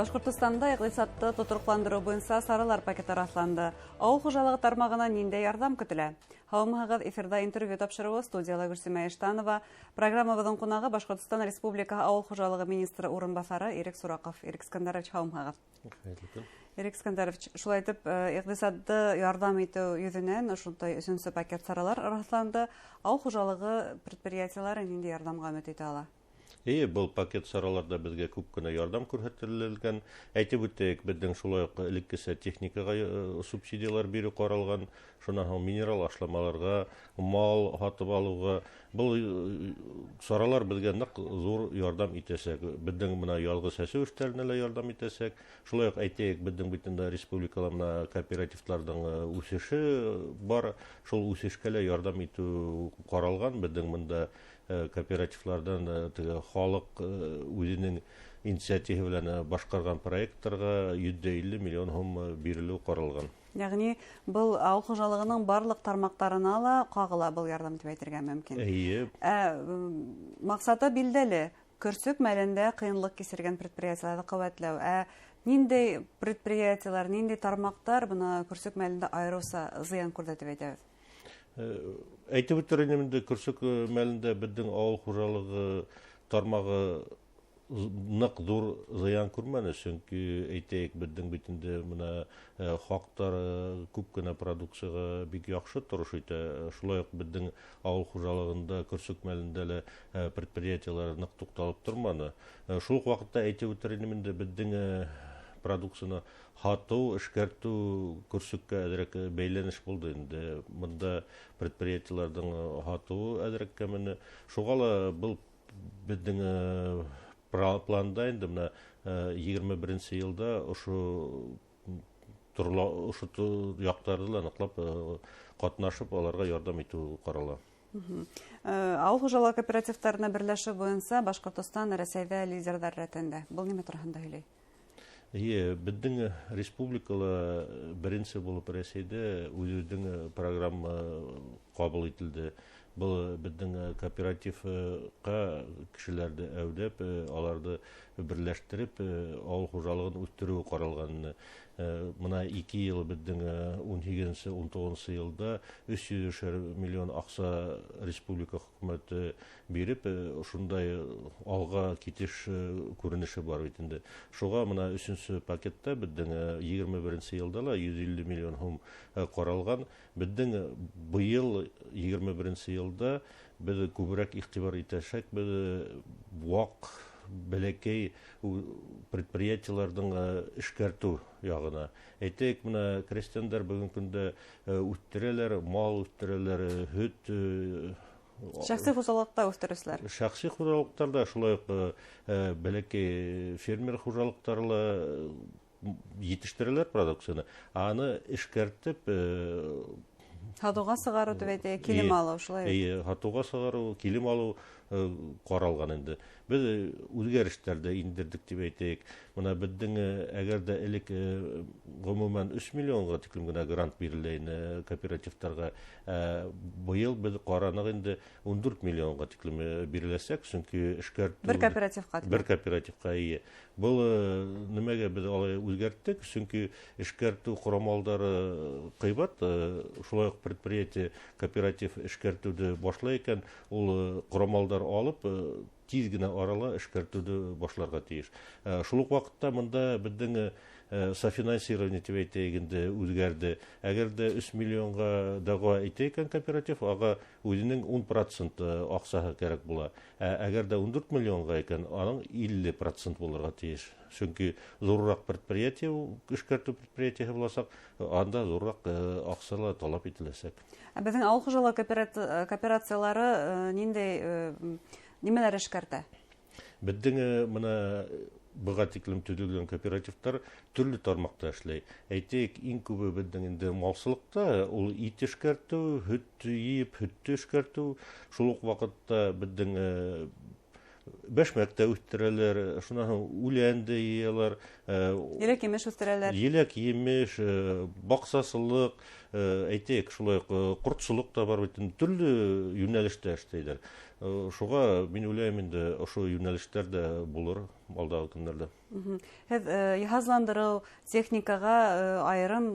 Башкортостанда икътисадты тотурукландыруу буюнча сарылар пакети расланды. Ауыл хужалыгы тармагына нинде ярдәм көтелә? Һаумыгыз эфирда интервью тапшыруы студияла Гөлсемә Иштанова. Программабыздың кунагы Башкортстан Республика ауыл хужалыгы министры урынбасары Ирек Сураков. Ирек Искәндәрович, һаумыгыз. Ирек Искәндәрович, шулай итеп, икътисадты ярдәм итү йөзеннән ошондай өченче пакет саралар расланды. Ауыл хужалыгы предприятиеләре нинде ярдәмгә өмет итә ала? Был пакет сараларда безгә күп кенә ярдәм күрсәтелгән. Әйтеп үтәйек, безнең шулай ук элеккечә техникага субсидиялар бирү каралган. Шуннан соң минерал ашламаларга, мал һатып алуга бу саралар безгә нык зур ярдәм итәчәк. Безнең менә ялгыз әсү эшләренә дә ярдәм итәчәк. Шулай ук әйтәйек, безнең битендә республикаларда кооперативларның үсеше бар. Шул үсешкә дә ярдәм итү каралган. Безнең монда кооперативлардан халык үзенең инициатива белән башкарган проектларга 150 миллион сум бирелү каралган. Ягъни бу ауыл хужалыгының барлык тармактарына ла кагыла бу ярдәм дип әйтергә мөмкин. Максаты билдәле. Көрсөк мәлендә кыенлык кисергән предприятиеләрне куәтләү. Нинди предприятиеләр, нинди тармактар буны көрсөк мәлендә айрылса зыян күрде дип әйтәбез? Әйтеп үтәргәнемдә, көрсөк мәлендә безнең авыл хужалыгы тармагы нык зур зыян күрмәде, чөнки әйтәйек, безнең битендә менә хактар күп кенә продукцияга бик яхшы торыш итә. Шулай ук безнең авыл хужалыгында көрсөк мәлендә предприятиеләр нык тукталып тормады. Шул ук вакытта әйтеп үтәргәнемдә, безнең продукцияны хату, эшкәртү көрсөккә әзрәк бәйләнеш булды инде. Монда предприятиеләрнең хатуы әзрәк кәмене. Шуга ла бу безнең планда инде менә 21 елда ошо яктарда ныклап катнашып, аларга ярдәм итү карала. Ауыл хужалыгы кооперативларына берләшү буенча Башкортстан Рәсәйдә лидерлар рәтендә. Бу нимә турында һөйләй? Безнең республикала беренче булып Рәсәйдә үзенең программа кабул ителде. Бу безнең кооперативка кешеләрне әүдәп, аларны берләштереп, авыл хужалыгын үстерү каралган. Мына 2 ел безнең 18-19 елда 300 миллион акча республика хөкүмәте биреп, шундай алга китеш күренеше бар бит инде. Шуга мына 3нче пакетта безнең 21 елда 150 миллион сум каралган. Безнең быел 21 елда без күбрәк игътибар итәчәк, без вак бәләкәй предприятиеләрнең эшкәртү ягына. Әйтәйек, менә крестьяннар бүген көндә үстерәләр, мал үстерәләр, һөт. Шәхси хужалыкта үстерүчеләр. Шәхси хужалыктарда шулай ук бәләкәй фермер хужалыктарла җитештерәләр продукцияны. Аны эшкәртеп хатуга сыгару дип әйтә, килем алу шулай. Хатуга сыгару, килем алу каралган инде. Без үзгәрешләрдә индердек дип әйтәйек. Менә безнең әгәр дә элек гомумән 3 миллионга тиклем генә грант бирелгән кооперативларга, быел без каранык инде 14 миллионга тиклем биреләсәк, чөнки эшкәртү бер кооперативка Бу нимәгә без алай үзгәрттек, чөнки эшкәртү кораллары кыйбат, шулай ук предприятие кооператив эшкәртүде башлай икән, ул кораллар алып тиз генә арала эшкәртүде башларга тиеш. Шул ук вакытта монда безнең софинансирование дип әйтәйек инде үзгәрде. Әгәр дә 3 миллионга дага әйтәйек кооператив, ага үзенең 10% акчасы кирәк була. Әгәр дә 14 миллионга икән, аның 50% булырга тиеш. Чөнки зуррак предприятие, эшкәртү предприятие буласак, анда зуррак акчалар талап ителәсәк. Безнең авыл хужалыгы кооперациялары нимәләр эшкәртә? Безнең менә буга тиклем төзелгән кооперативлар төрле тармакта эшләй. Әйтәйек, иң күбе безнең инде малсылыкта, ул ит эшкәртү, һөт йыеп, һөт эшкәртү. Шул ук вакытта безнең бәшмәктә үстерәләр, шуннан үләнде йыялар. Еләк-емеш үстерәләр. Еләк-емеш, баксасылык, әйтәйек, шулай кортсылык та бар бит, төрле юнәлештә эшләйләр. Шуга мин уйлыйм инде, ошо юнәлештәрдә булыр. алдағы күндерде. Һеҙ йыһазландырыу, техникаға айырым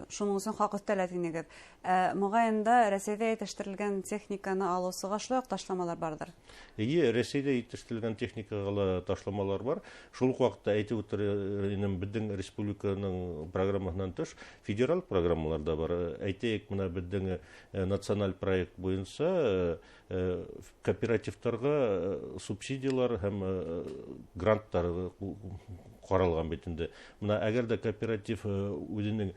шуның өсөн хаҡ өҫтәләтегеҙ. Моғайында Рәсәйҙә етештерелгән техниканы алыусыға шулай уҡ ташламалар бардыр. Эйе, Рәсәйҙә етештерелгән техникаға ла ташламалар бар. Шул уҡ ваҡытта әйтеп үтер инем, беҙҙең республиканың программаһынан тыш федераль программалар да бар. Әйтәйек, мына беҙҙең националь проект буйынса кооперативтарға субсидиялар һәм гранттар ҡаралған бит инде. Мына әгәр дә кооператив үҙенең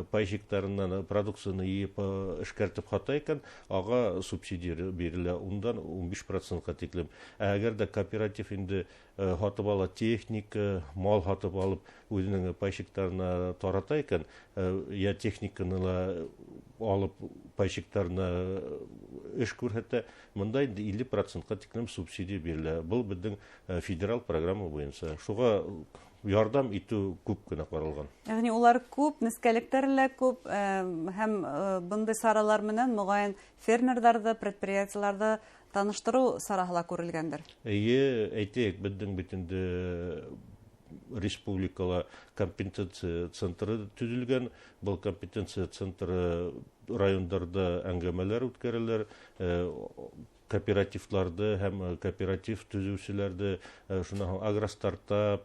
пайщиктарынан продукцияны йыйып эшкәртеп һата икән, ага субсидия бирелә, ундан 15%-ка тиклем. Әгәр дә кооператив инде һатып ала техника, мал һатып алып үҙенең пайщиктарына тарата икән, я техниканы ла алып пайщиктарына эш күрһәтә, мында инде 50%-ка тиклем субсидия бирелә. Был беҙҙең федераль программа буйынса. Шуға ярдәм итү күп кенә ҡаралған. Яғни улар күп, нескәлектәре лә күп, һәм бындай саралар менән моғайын фермерҙарҙы, предприятиеларҙы таныштырыу сараһы ла күрелгәндер. Эйе, әйтәйек, беҙҙең бит инде республикала компетенция центры төҙөлгән. Был компетенция центры райондарда әңгәмәләр үткәрәләр, кооперативларды һәм кооператив төзүселәрде, шуның агростартап,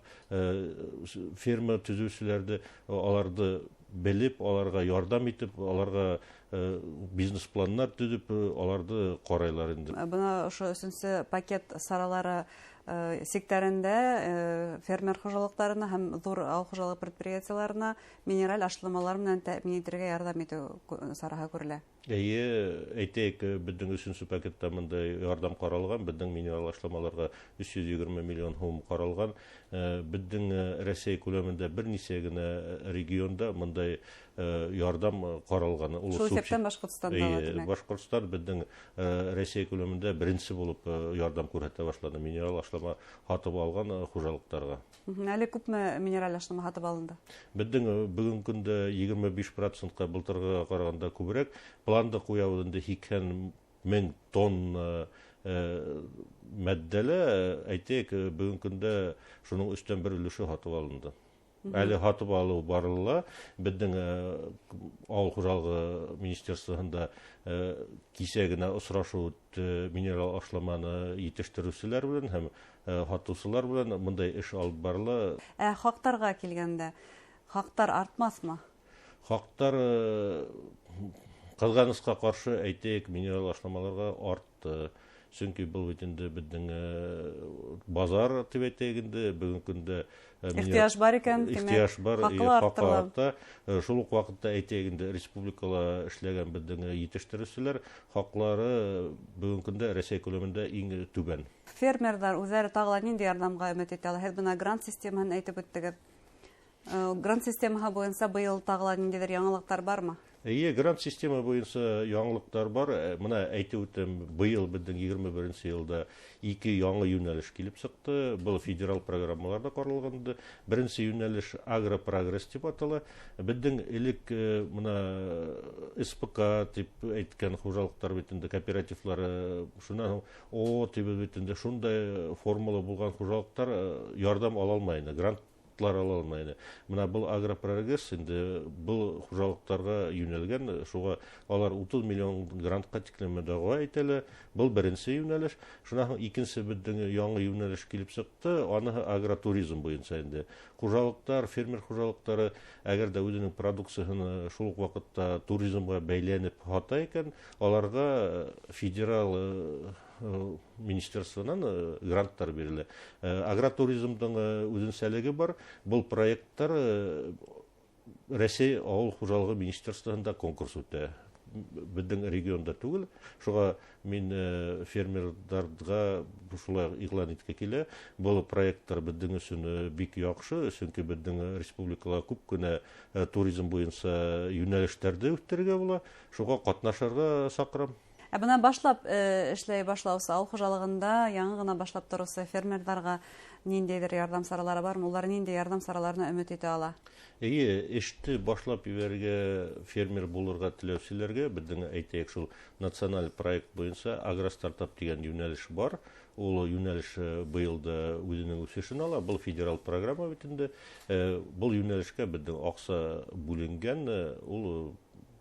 ферма төзүселәрде, аларды белеп, аларга ярдәм итеп, аларга бизнес планнар төҙөп, аларды ҡарайлар инде. Бына ошо өсөнсө пакет саралары сектәрендә фермер хужалыҡтарына һәм ҙур ауыл хужалығы предприятиеларына минераль ашламалар менән тәьмин итергә ярдәм итеү сараһы күрелә. Эйе, әйтәйек, беҙҙең өсөнсө пакетта мындай ярдәм ҡаралған, беҙҙең минераль ашламаларға 320 миллион һум ҡаралған. Беҙҙең Рәсәй күләмендә бер нисә генә регионда мындай ярдәм ҡаралған. Шул иҫәптән Башҡортостанда ла, тимәк. Башҡортостан беҙҙең Рәсәй күләмендә беренсе булып ярдәм күрһәтә башланы минераль ашлама һатып алған хужалыҡтарға. Әле күпме минераль ашлама һатып алынды? Беҙҙең бөгөнгө көндә 25%-ка былтырға ҡарағанда күберәк. Планды ҡуябыҙ инде 80 000 тонна мәддәлә, әйтәйек, бөгөнгө көндә шуның өстән бер өлөшө һатып алынды. Әле һатып алыу барыла, беҙҙең ауыл хужалығы министерствоһында кисә генә осрашыу минераль ашламаны етештереүселәр белән һәм һатыусылар белән мындай эш алып барыла. Хаҡтарға килгәндә, хаҡтар артмаҫмы? Хаҡтар ҡыҙғанысҡа ҡаршы, әйтәйек, минераль ашламаларға артты. Сөнки был бит инде беҙҙең базар тип әйтәйек инде, бөгөнгө көндә ихтыяж бар икән, ихтыяж бар, хаҡлы арта. Шул уҡ ваҡытта әйтәйек инде, республикала эшләгән беҙҙең етештереүселәр хаҡлары бөгөнгө көндә Рәсәй күләмендә иң түбән. Фермерҙар үҙҙәре тағы ла ниндәй ярҙамға өмөт итә? Һеҙ бына грант системаһын әйтеп үттегеҙ. Грант системаһы буйынса быйыл тағы ла ниндәйҙер яңылыҡтар бармы? Эйе, грант система буйынса яңылыҡтар бар. Мына әйтеп үтәм, быйыл беҙҙең 21-нче йылда 2 яңы йүнәлеш килеп сыҡты. Был федераль программаларда ҡаралғанды. Беренсе йүнәлеш агропрогресс тип атала. Беҙҙең элек мына СПК тип әйткән хужалыҡтар бит инде, кооперативлары, шунан тибеҙ бит инде, шундай формула булған хужалыҡтар ярдәм ала алмай, грант ала алмай. Мына был агропрогресс инде был хужалыҡтарға йүнәлгән, шуға алар 30 миллион грантҡа тиклем дәғүә итәләр. Был беренсе йүнәлеш. Шунан икенсе беҙҙең яңы йүнәлеш килеп сыҡты, аныһы агротуризм буйынса инде. Хужалыҡтар, фермер хужалыҡтары әгәр дә үҙенең продукцияһын шул уҡ ваҡытта туризмға бәйләнеп һата икән, аларға федераль министерствонан гранттар бирелә. Агротуризмдың үҙенсәлеге бар. Был проекттар Рәсәй ауыл хужалығы министерствоһында конкурс үтә. Беҙҙең регионда түгел. Шуға мин фермерҙарға шулай иғлан иткә килә. Был проекттар беҙҙең өсөн бик яҡшы, сөнки беҙҙең республикала күп кенә туризм буйынса йүнәлештәрҙе үҫтерергә була. Шуға ҡатнашырға саҡырам. Бына башлап эшләй башлаусы ауыл хужалығында яңы ғына башлап торыусы фермерҙарға ниндейдер ярдәм саралары бармы? Улар ниндей ярдәм сараларына өмет итә ала? Эште башлап ибәргә фермер булырга теләүчеләргә безнең әйтәйек шул националь проект буенча агростартап дигән юнәлеш бар. Ул юнәлеш быел да үзенең үсешен ала. Бұл федерал программа бит инде. Бұл юнәлешкә безнең акча бүленгән. Ул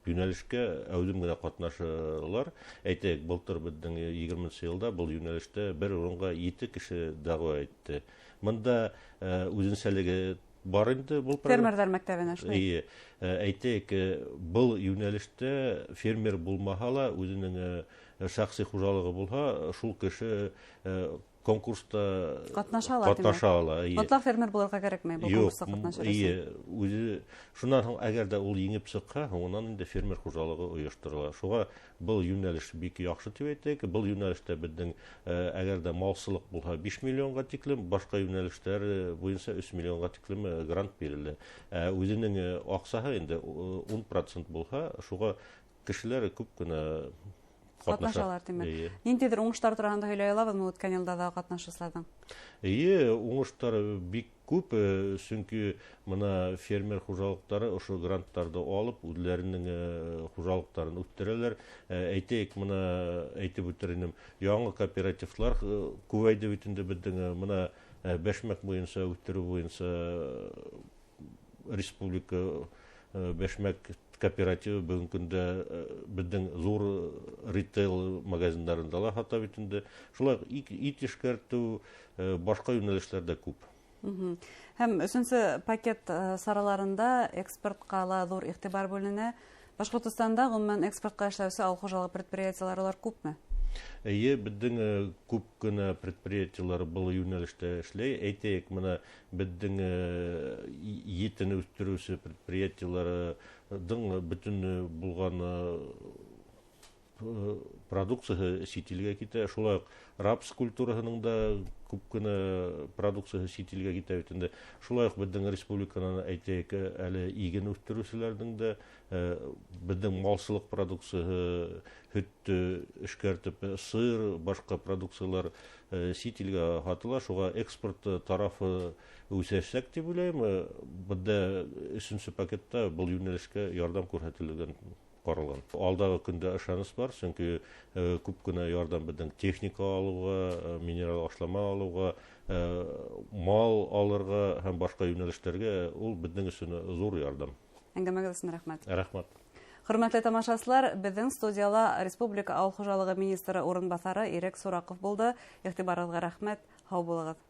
юнәлешкә әүдем генә катнашалар. Әйтәйек, былтыр безнең 20 елда бұл юнәлештә бер урынга 7 кеше дәгъва итте. Монда үзенчәлеге бар инде бұл программа. Фермерлар мәктәбенә шулай. Әйтәйек, бұл юнәлештә фермер булмаһа ла, үзенең шәхси хуҗалыгы булһа, шул кеше конкурста Катнаша ала. Мотлак фермер булырга кирәкми бу конкурста катнашыр өчен. Шуннан соң әгәр дә ул еңеп чыкка, оннан инде фермер хуҗалыгы оештырыла. Шуңа бұл юнәлеш бик яхшы дип әйтәйек. Бұл юнәлештә безнең әгәр дә малсылык булһа 5 миллионга тиклем, башка юнәлештәр буенча 3 миллионга тиклем грант бирелә. Үзенең акчаһы инде 10% булһа, шуга кешеләр күп кенә катнашалар димәк. Ниндидер уңыштар турында һөйләй алабызмы үткән елда да катнашучылардан? Уңыштар бик күп, чөнки моны фермер хуҗалыклары ошо гранттарды алып, үзләренең хуҗалыкларын үстерәләр. Әйтәйек, моны әйтеп үтеренем, яңа кооперативлар күбәйде бит инде безнең моны бәшмәк буенча үстерү буенча республика бәшмәк кооперативы бүгенге көндә безнең зур ритейл магазиннарында ла хата бит инде. Шулай ит эшкәртү, башка юнәлешләрдә күп. Һәм өченче пакет сараларында экспортка ла зур игътибар бүленә. Башкортстанда гомумән экспортка эшләүче авыл хуҗалык предприятиеләре күпме? Безнең күп кенә предприятиеләр был юнәлештә эшләй. Әйтәйек, моны безнең етен үстерүче предприятиеләрнең бөтен булган продукциясы ситилгә китә. Шулай рапс культураһының да күп кенә продукциясы ситилгә китә бит инде. Шулай ук безнең республиканың әйтәйек, әле иген үстерүчеләрнең дә безнең малсылык продукциясы, һөт эшкәртеп, сыр, башка продукциялар ситилгә хатыла. Шуга экспорт тарафы үсәчәк дип уйлыйм. Бездә 3нче пакетта бұл юнәлешкә ярдәм күрсәтелгән каралган. Алдагы көндә ышаныс бар, чөнки күп кенә ярдәм безнең техника алуга, минерал ашлама алуга, мал алырга һәм башка юнәлештәргә ул безнең өчен зур ярдәм. Әңгәмәгез өчен рәхмәт. Рәхмәт. Хөрмәтле тамашачылар, безнең студияла Республика авыл хуҗалыгы министры урынбасары Ирек Сураков булды. Игътибарыгызга рәхмәт. Һау булыгыз.